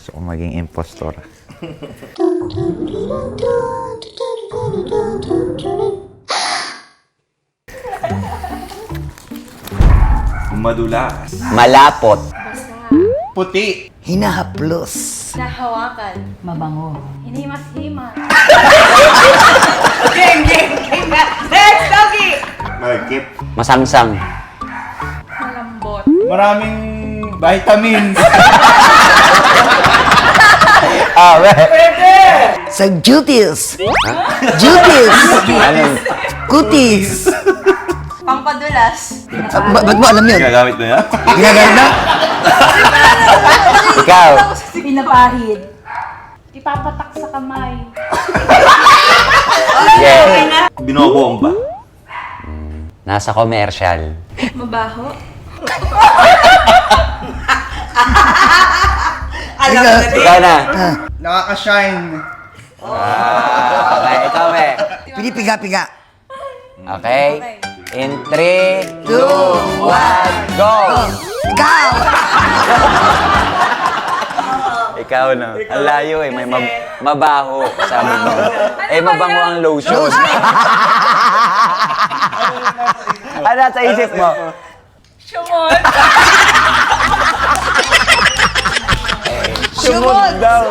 Gusto ko maging impostor. Madulas. Malapot. Puti. Hinahaplos. Nahawakan. Mabango. Hinimas-himas. Next, Doggy! Malagkit. Masamsam. Malambot. Maraming vitamins. Sa duties. Duties. Anong? Kutis. Pampadulas. Ba't mo alam yun? Ginagamit mo yan? Ginagamit na? Ikaw. Pinapahid. Ipapatak sa kamay. Yeah. Binobomba. Nasa commercial. Mabaho. Ikaw na. Nakaka-shine. Okay, ikaw eh. Pinipiga-piga. Okay. In 3, 2, 1, go! Ikaw! Ikaw na. Ang layo eh. May mabaho. Sabi mo. Eh, mabango ang lotion. Ano nasa isip mo? Shumot. Sumod daw.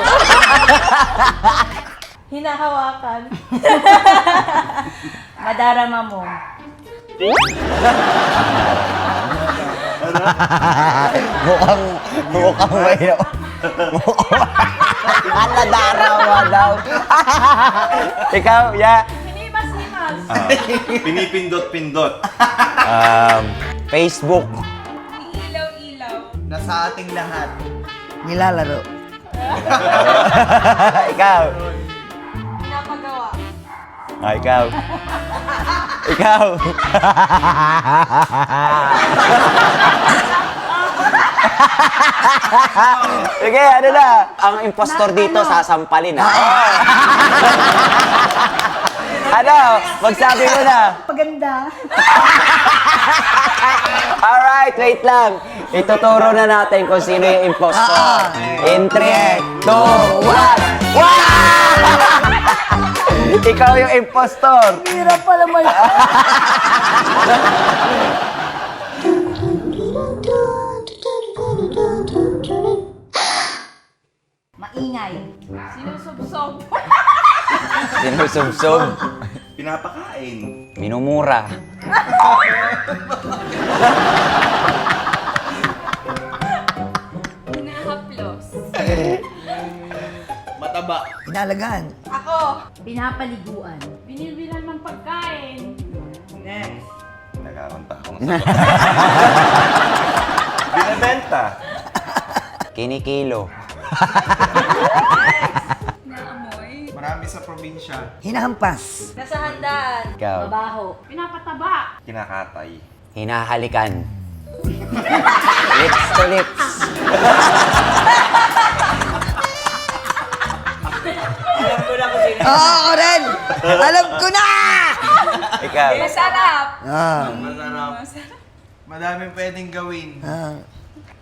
Hinahawakan. Madarama mo. Mukhang may Nadarawa daw. Ikaw, ya. Hinimas-himas. Pinipindot-pindot. Facebook. Ilaw-ilaw. Nasa ating lahat. Nilalaro. Ikaw. Pinapagawa. Ikaw. Ikaw. Sige, ano na? Ang impostor dito, sasampalin na. Ano? Magsabi mo na. Maganda. Alright, wait lang. Ituturo na natin kung sino yung impostor. In 3, 2, 1. Wow! Ikaw yung impostor. Hirap pala Maingay. Sinusubsob. Sinusubsob. Pinapakain. Minumura. Hinahaplos. Mataba. Inalagaan. Ako. Pinapaliguan. Binibilan ng pagkain. Nagkakanta ako. Binibenta. Kinikilo. Naamoy. Marami sa probinsya. Hinahampas. Nasa handaan. Ikaw. Mabaho. Pinapataba. Kinakatay. Hinahalikan. Lips to lips. Oo, ako rin! Alam ko na! Ikaw. Masarap. Masarap. Madaming pwedeng gawin.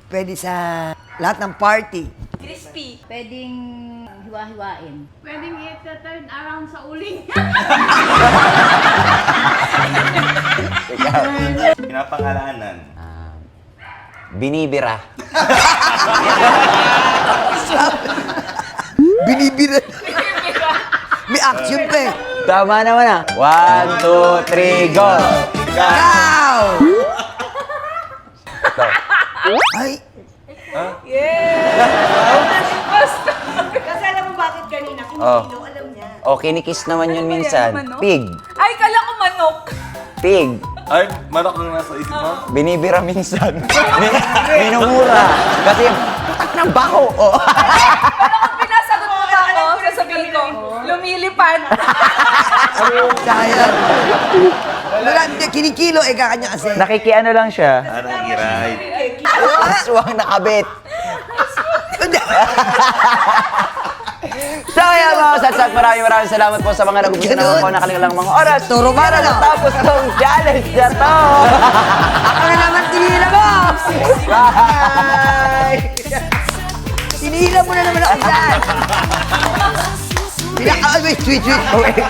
Pwede sa lahat ng party. Crispy. Pwedeng hiwa-hiwain. Pwedeng i-turn around sa uling. Ikaw. Pinapangalanan. Binibira. Binibira. May action pa eh. Tama naman ah. 1, 2, 3, go! Ikaw! Ay, Kasi alam mo bakit kanina? Oh. Alam niya. O, kinikiss naman yun minsan. Pig. Ay, kala ko manok. Pig. Ay, manok ang nasa isip mo? Binibira minsan. Minumura. Kasi, tak ng bako. Oh. Pero kung pinasagot mo ba ako, sasabihin ko, lumilipad. sayang. Wala, hindi, kinikilo eh kakanya kasi. Nakikiano lang siya. Parang i-ride. Aswang nakabit. So, ayan mga satsat, maraming salamat po sa mga nagugusto naman po na kanilang mga oras. Turo ba na, no? Tapos tong challenge na to. Ako na naman tinila mo! Bye! Tinila mo na naman ako dyan. Wait, sweet. Oh, wait.